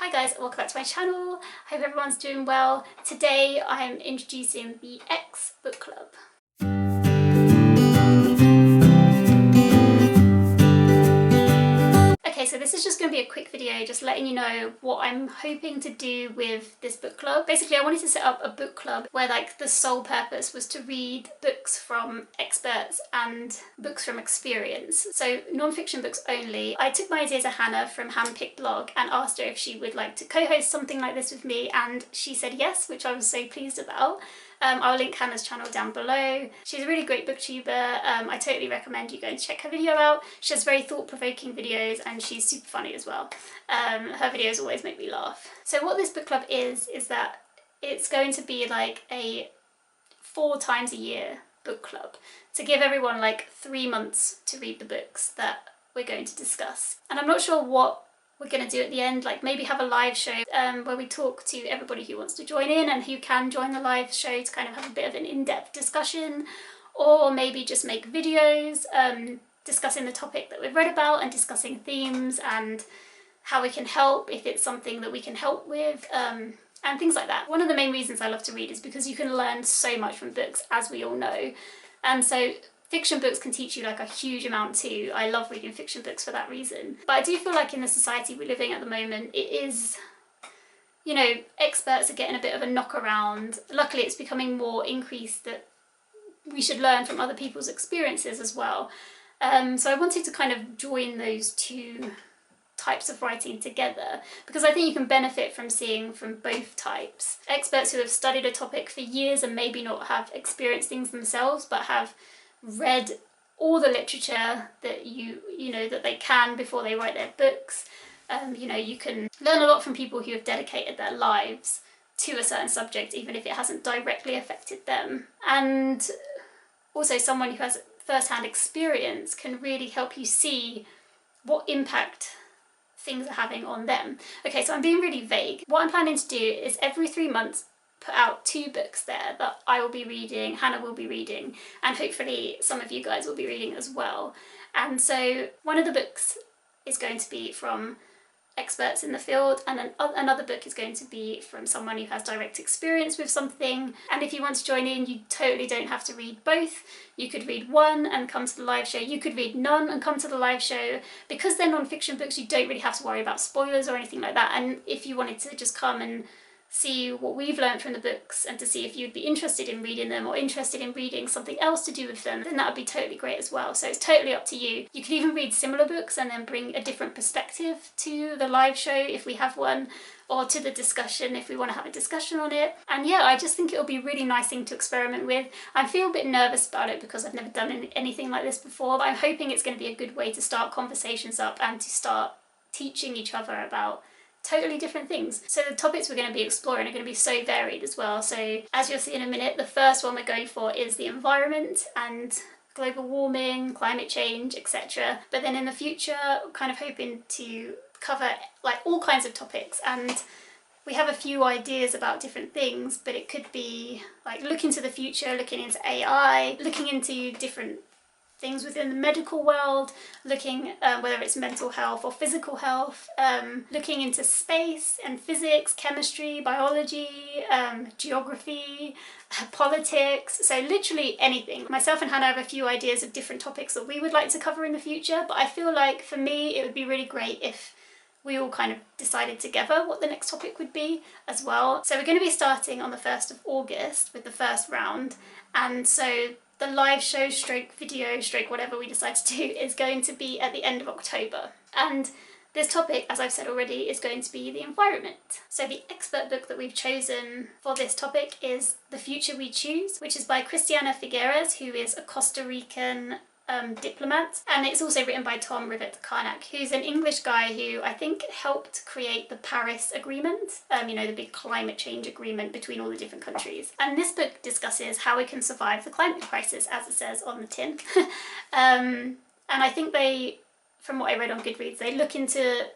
Hi guys, welcome back to my channel. Hope everyone's doing well. Today I'm introducing the X Book Club. Okay, so this is just going to be a quick video just letting you know what I'm hoping to do with this book club. Basically, I wanted to set up a book club where the sole purpose was to read books from experts and books from experience. So non-fiction books only. I took my idea to Hannah from Handpicked Blog and asked her if she would like to co-host something like this with me, and she said yes, which I was so pleased about. I'll link Hannah's channel down below. She's a really great booktuber. I totally recommend you go and check her video out. She has very thought-provoking videos and she's super funny as well. Her videos always make me laugh. So what this book club is that it's going to be like a 4 times a year book club to give everyone like 3 months to read the books that we're going to discuss. And I'm not sure what we're going to do at the end, like maybe have a live show where we talk to everybody who wants to join in and who can join the live show to kind of have a bit of an in-depth discussion, or maybe just make videos discussing the topic that we've read about and discussing themes and how we can help if it's something that we can help with, and things like that. One of the main reasons I love to read is because you can learn so much from books, as we all know, and so fiction books can teach you like a huge amount too. I love reading fiction books for that reason. But I do feel like in the society we're living at the moment, it is, you know, experts are getting a bit of a knock around. Luckily it's becoming more increased that we should learn from other people's experiences as well. So I wanted to kind of join those two types of writing together because I think you can benefit from seeing from both types. Experts who have studied a topic for years and maybe not have experienced things themselves but have read all the literature that you know that they can before they write their books. You know, you can learn a lot from people who have dedicated their lives to a certain subject even if it hasn't directly affected them. And also someone who has first-hand experience can really help you see what impact things are having on them. Okay, so I'm being really vague. What I'm planning to do is every 3 months put out 2 books there that I will be reading, Hannah will be reading, and hopefully some of you guys will be reading as well. And so one of the books is going to be from experts in the field, and then another book is going to be from someone who has direct experience with something. And if you want to join in, you totally don't have to read both. You could read one and come to the live show. You could read none and come to the live show. Because they're non-fiction books, you don't really have to worry about spoilers or anything like that. And if you wanted to just come and see what we've learned from the books and to see if you'd be interested in reading them or interested in reading something else to do with them, then that would be totally great as well. So it's totally up to you. You could even read similar books and then bring a different perspective to the live show if we have one, or to the discussion if we want to have a discussion on it. And yeah, I just think it'll be a really nice thing to experiment with. I feel a bit nervous about it because I've never done anything like this before, but I'm hoping it's going to be a good way to start conversations up and to start teaching each other about totally different things. So the topics we're going to be exploring are going to be so varied as well. So as you'll see in a minute, the first one we're going for is the environment and global warming, climate change, etc. But then in the future, we're kind of hoping to cover like all kinds of topics, and we have a few ideas about different things, but it could be like looking to the future, looking into AI, looking into different things within the medical world, looking whether it's mental health or physical health, looking into space and physics, chemistry, biology, geography, politics, so literally anything. Myself and Hannah have a few ideas of different topics that we would like to cover in the future, but I feel like for me it would be really great if we all kind of decided together what the next topic would be as well. So we're going to be starting on the 1st of August with the first round, and so the live show stroke video stroke whatever we decide to do is going to be at the end of October. And this topic, as I've said already, is going to be the environment. So the expert book that we've chosen for this topic is The Future We Choose, which is by Christiana Figueres, who is a Costa Rican diplomat, and it's also written by Rivett-Carnac, who's an English guy who I think helped create the Paris Agreement, you know, the big climate change agreement between all the different countries. And this book discusses how we can survive the climate crisis, as it says on the tin. And I think they, from what I read on Goodreads, they look into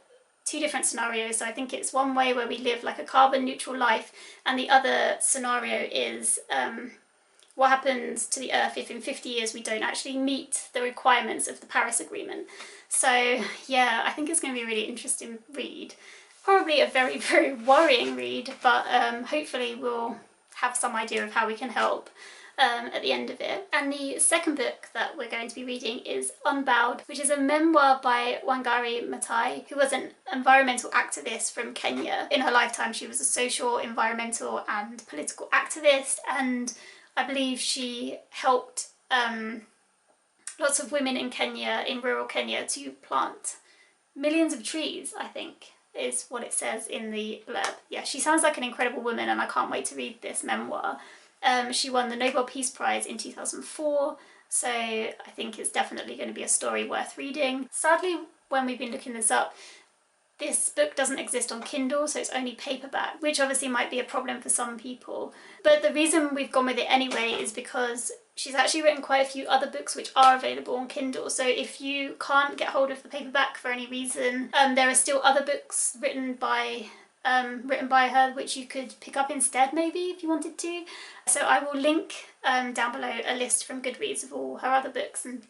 2 different scenarios. So I think it's one way where we live like a carbon neutral life, and the other scenario is what happens to the Earth if in 50 years we don't actually meet the requirements of the Paris Agreement. So yeah, I think it's going to be a really interesting read. Probably a very, very worrying read, but hopefully we'll have some idea of how we can help at the end of it. And the second book that we're going to be reading is Unbowed, which is a memoir by Wangari Maathai, who was an environmental activist from Kenya. In her lifetime, she was a social, environmental and political activist, and I believe she helped lots of women in Kenya, in rural Kenya, to plant millions of trees, I think is what it says in the blurb. Yeah, she sounds like an incredible woman and I can't wait to read this memoir. She won the Nobel Peace Prize in 2004, so I think it's definitely going to be a story worth reading. Sadly, when we've been looking this up, this book doesn't exist on Kindle, so it's only paperback, which obviously might be a problem for some people. But the reason we've gone with it anyway is because she's actually written quite a few other books which are available on Kindle. So if you can't get hold of the paperback for any reason, there are still other books written by her which you could pick up instead, maybe, if you wanted to. So I will link down below a list from Goodreads of all her other books, and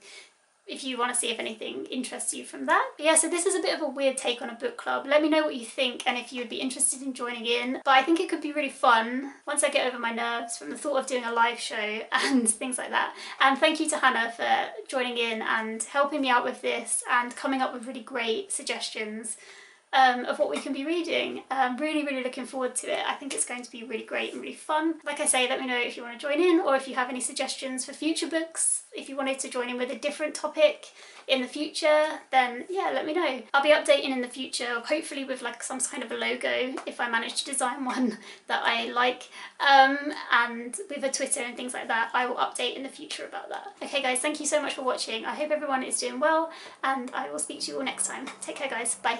if you want to see if anything interests you from that. But yeah, so this is a bit of a weird take on a book club. Let me know what you think and if you would be interested in joining in. But I think it could be really fun once I get over my nerves from the thought of doing a live show and things like that. And thank you to Hannah for joining in and helping me out with this and coming up with really great suggestions of what we can be reading. I'm really, really looking forward to it. I think it's going to be really great and really fun. Like I say, let me know if you want to join in or if you have any suggestions for future books. If you wanted to join in with a different topic in the future, then yeah, let me know. I'll be updating in the future, hopefully with like some kind of a logo, if I manage to design one that I like, and with a Twitter and things like that. I will update in the future about that. Okay guys, thank you so much for watching. I hope everyone is doing well and I will speak to you all next time. Take care guys, bye.